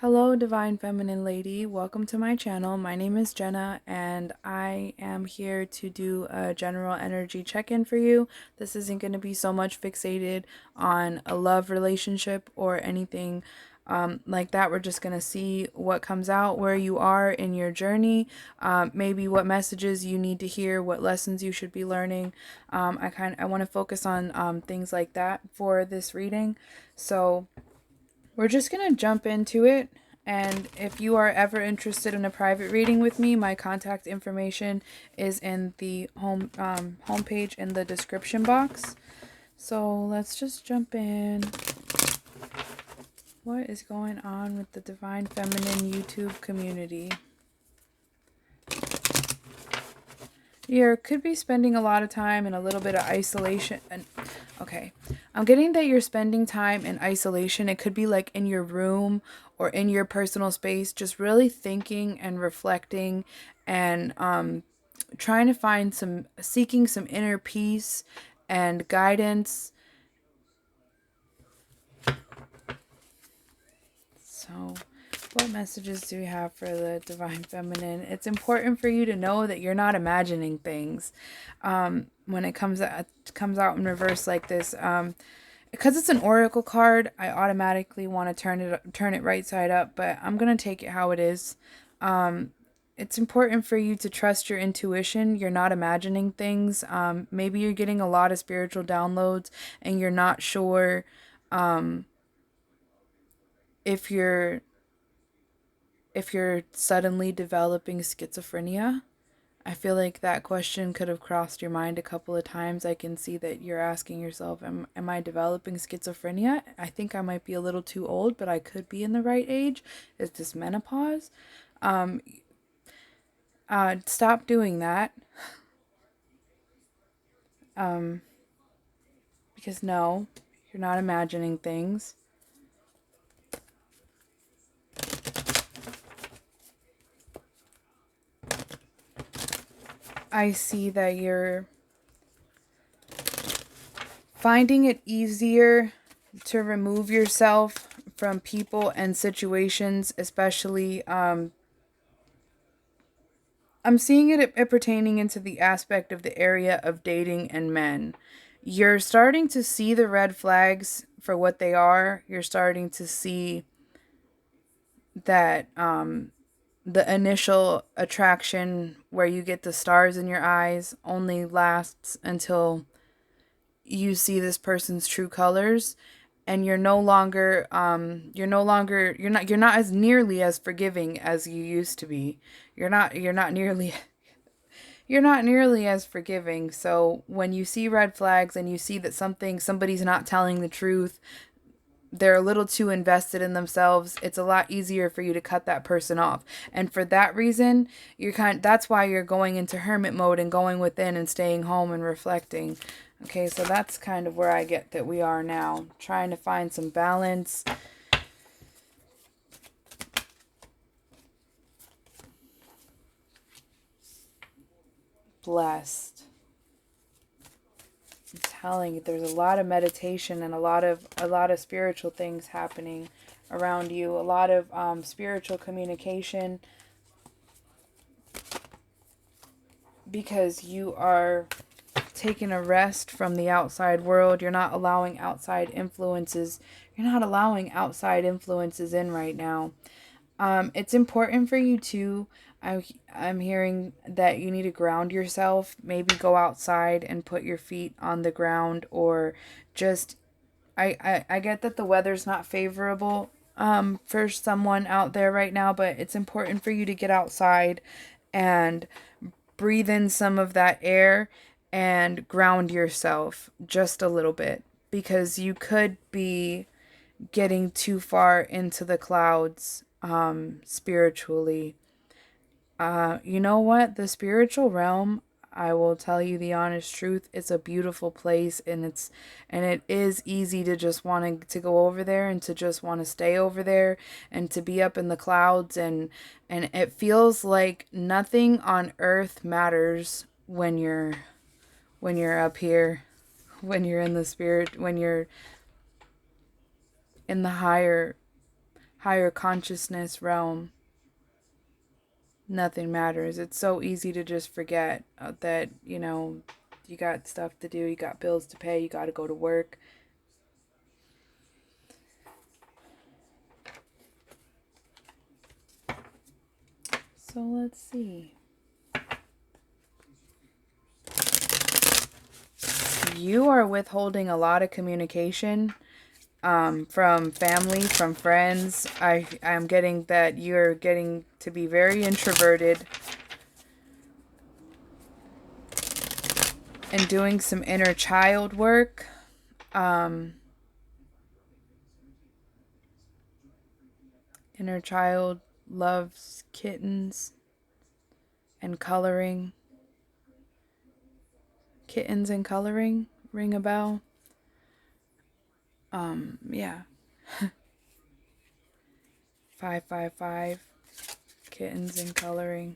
Hello, Divine Feminine Lady. Welcome to my channel. My name is Jenna, and I am here to do a general energy check-in for you. This isn't going to be so much fixated on a love relationship or anything like that. We're just going to see what comes out, where you are in your journey, maybe what messages you need to hear, what lessons you should be learning. I want to focus on things like that for this reading. So we're just going to jump into it. And if you are ever interested in a private reading with me, my contact information is in the homepage in the description box. So let's just jump in. What is going on with the Divine Feminine YouTube community? You could be spending a lot of time in a little bit of isolation. Okay, I'm getting that you're spending time in isolation. It could be like in your room or in your personal space, just really thinking and reflecting and trying to find seeking some inner peace and guidance. So what messages do we have for the Divine Feminine? It's important for you to know that you're not imagining things. When it comes out in reverse like this, because it's an oracle card, I automatically want to turn it right side up, but I'm gonna take it how it is. It's important for you to trust your intuition. You're not imagining things. Maybe you're getting a lot of spiritual downloads and you're not sure if you're suddenly developing schizophrenia. I feel like that question could have crossed your mind a couple of times. I can see that you're asking yourself, am I developing schizophrenia? I think I might be a little too old, but I could be in the right age. Is this menopause? Stop doing that. Because no, you're not imagining things. I see that you're finding it easier to remove yourself from people and situations, especially I'm seeing it pertaining into the aspect of the area of dating and men. You're starting to see the red flags for what they are. You're starting to see that the initial attraction where you get the stars in your eyes only lasts until you see this person's true colors, and you're not as nearly as forgiving as you used to be. You're not nearly as forgiving. So when you see red flags and you see that somebody's not telling the truth, they're a little too invested in themselves, it's a lot easier for you to cut that person off. And for that reason, that's why you're going into hermit mode and going within and staying home and reflecting. Okay, so that's kind of where I get that we are now, trying to find some balance. Blessed. I'm telling you, there's a lot of meditation and a lot of spiritual things happening around you, a lot of spiritual communication, because you are taking a rest from the outside world. You're not allowing outside influences. You're not allowing outside influences in right now. It's important for you to, I'm hearing that you need to ground yourself. Maybe go outside and put your feet on the ground, or just, I get that the weather's not favorable for someone out there right now, but it's important for you to get outside and breathe in some of that air and ground yourself just a little bit, because you could be getting too far into the clouds spiritually. You know what? The spiritual realm, I will tell you the honest truth, it's a beautiful place, and it is easy to just want to go over there and to just want to stay over there and to be up in the clouds, and it feels like nothing on earth matters when you're up here, when you're in the spirit, when you're in the higher higher consciousness realm, nothing matters. It's so easy to just forget that, you got stuff to do, you got bills to pay, you got to go to work. So let's see. You are withholding a lot of communication from family, from friends. I'm getting that you're getting to be very introverted and doing some inner child work. Inner child loves kittens and coloring. Kittens and coloring ring a bell. Yeah. 555. Kittens and coloring.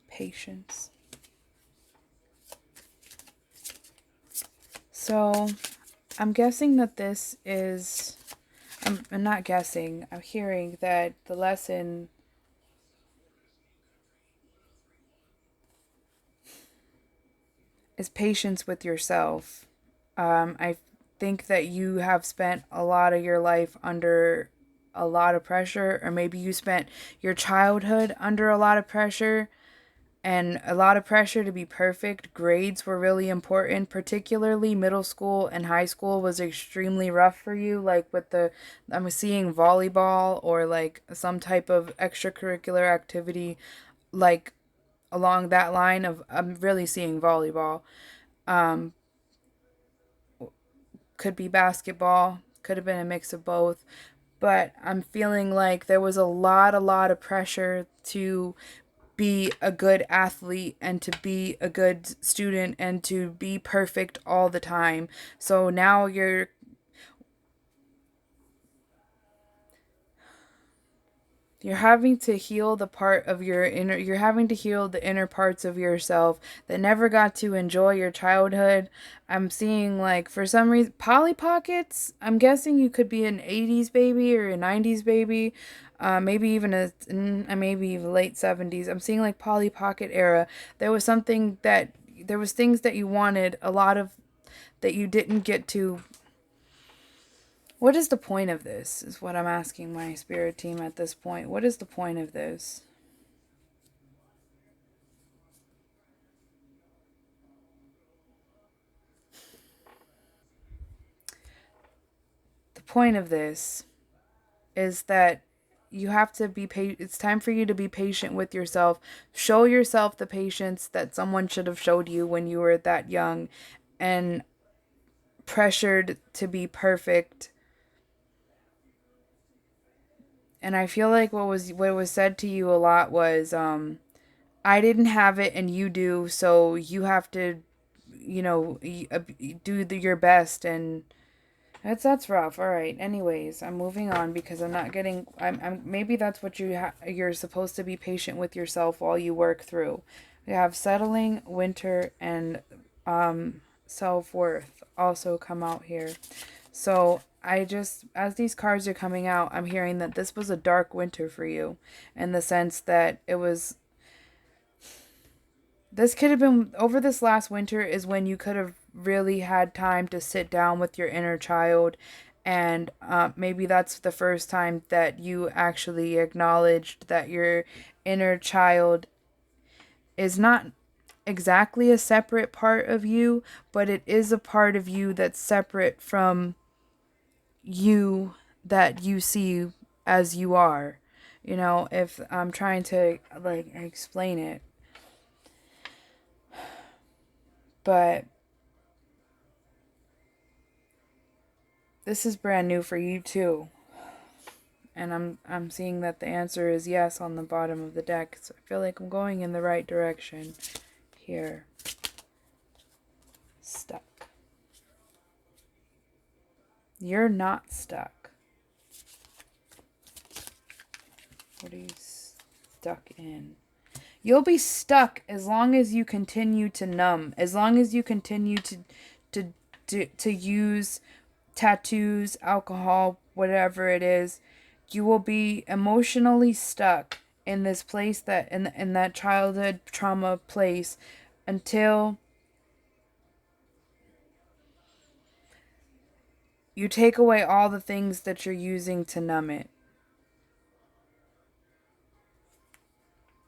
Patience. So, I'm guessing that this is. I'm not guessing. I'm hearing that the lesson is patience with yourself. I think that you have spent a lot of your life under a lot of pressure, or maybe you spent your childhood under a lot of pressure and a lot of pressure to be perfect. Grades were really important, particularly middle school and high school was extremely rough for you. Like I'm seeing volleyball or like some type of extracurricular activity, like along that line of, I'm really seeing volleyball. Could be basketball, could have been a mix of both. But I'm feeling like there was a lot of pressure to be a good athlete and to be a good student and to be perfect all the time. So now you're having to heal the part of your inner, you're having to heal the inner parts of yourself that never got to enjoy your childhood. I'm seeing, like, for some reason, Polly Pockets. I'm guessing you could be an 80s baby or a 90s baby. Maybe even maybe late 70s. I'm seeing like Polly Pocket era. There was things that you wanted, a lot of that you didn't get to. What is the point of this? Is what I'm asking my spirit team at this point. What is the point of this? The point of this is that you have to be it's time for you to be patient with yourself. Show yourself the patience that someone should have showed you when you were that young and pressured to be perfect. And I feel like what was said to you a lot was, I didn't have it and you do, so you have to, do your best. And that's rough. All right. Anyways, I'm moving on because I'm not getting. I'm maybe that's what you're supposed to be patient with yourself while you work through. We have settling, winter, and self-worth also come out here. So as these cards are coming out, I'm hearing that this was a dark winter for you, in the sense that this could have been, over this last winter is when you could have really had time to sit down with your inner child. And maybe that's the first time that you actually acknowledged that your inner child is not exactly a separate part of you, but it is a part of you that's separate from you, that you see as you are. If I'm trying to, like, explain it. But this is brand new for you too. And I'm seeing that the answer is yes on the bottom of the deck. So I feel like I'm going in the right direction here. Stuck. You're not stuck. What are you stuck in? You'll be stuck as long as you continue to numb, as long as you continue to use tattoos, alcohol, whatever it is, you will be emotionally stuck in this place, that in that childhood trauma place, until you take away all the things that you're using to numb it.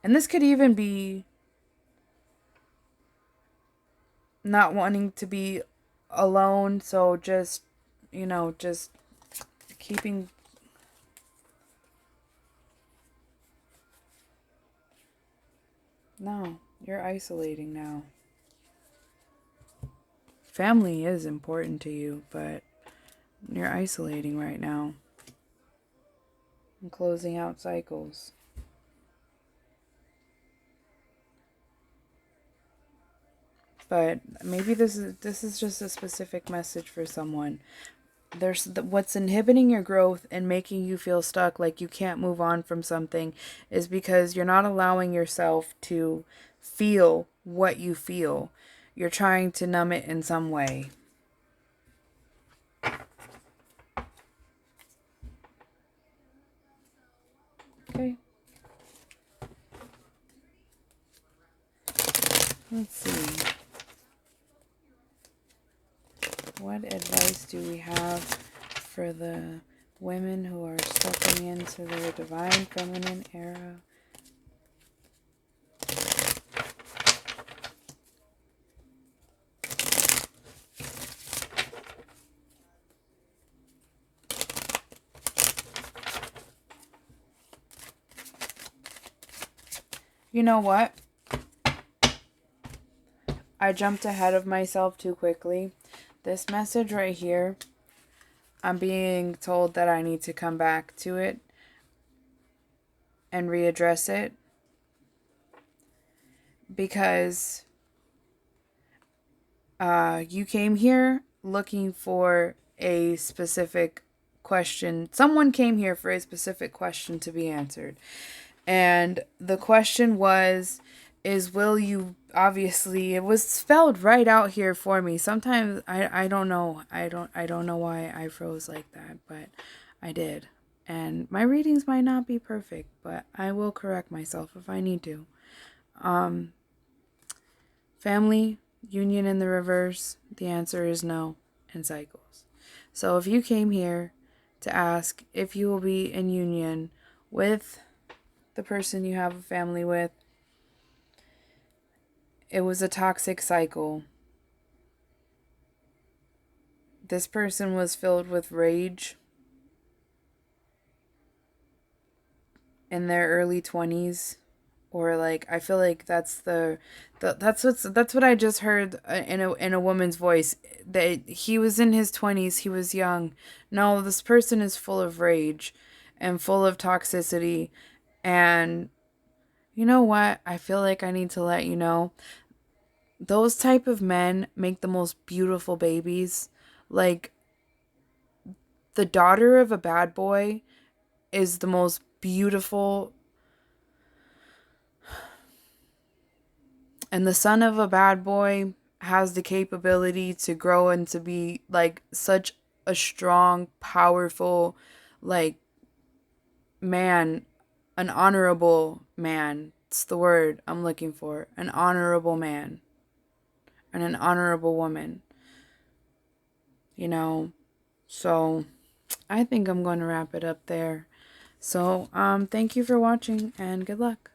And this could even be not wanting to be alone, so just, just keeping. No, you're isolating now. Family is important to you, but you're isolating right now and closing out cycles. But maybe this is just a specific message for someone. What's inhibiting your growth and making you feel stuck, like you can't move on from something, is because you're not allowing yourself to feel what you feel. You're trying to numb it in some way. Okay. Let's see. What advice do we have for the women who are stepping into their divine feminine era? You know what? I jumped ahead of myself too quickly. This message right here, I'm being told that I need to come back to it and readdress it, because you came here looking for a specific question. Someone came here for a specific question to be answered. And the question is will you, obviously it was spelled right out here for me. Sometimes I don't know. I don't know why I froze like that, but I did. And my readings might not be perfect, but I will correct myself if I need to. Family, union in the reverse, the answer is no, and cycles. So if you came here to ask if you will be in union with the person you have a family with, it was a toxic cycle. This person was filled with rage in their early 20s, or like, I feel like that's that's what I just heard in a woman's voice, that he was in his 20s, he was young. No, this person is full of rage and full of toxicity. And you know what? I feel like I need to let you know, those type of men make the most beautiful babies. Like, the daughter of a bad boy is the most beautiful, and the son of a bad boy has the capability to grow and to be like such a strong, powerful, like, man, an honorable man. It's the word I'm looking for. An honorable man and an honorable woman. So I think I'm going to wrap it up there. So, thank you for watching and good luck.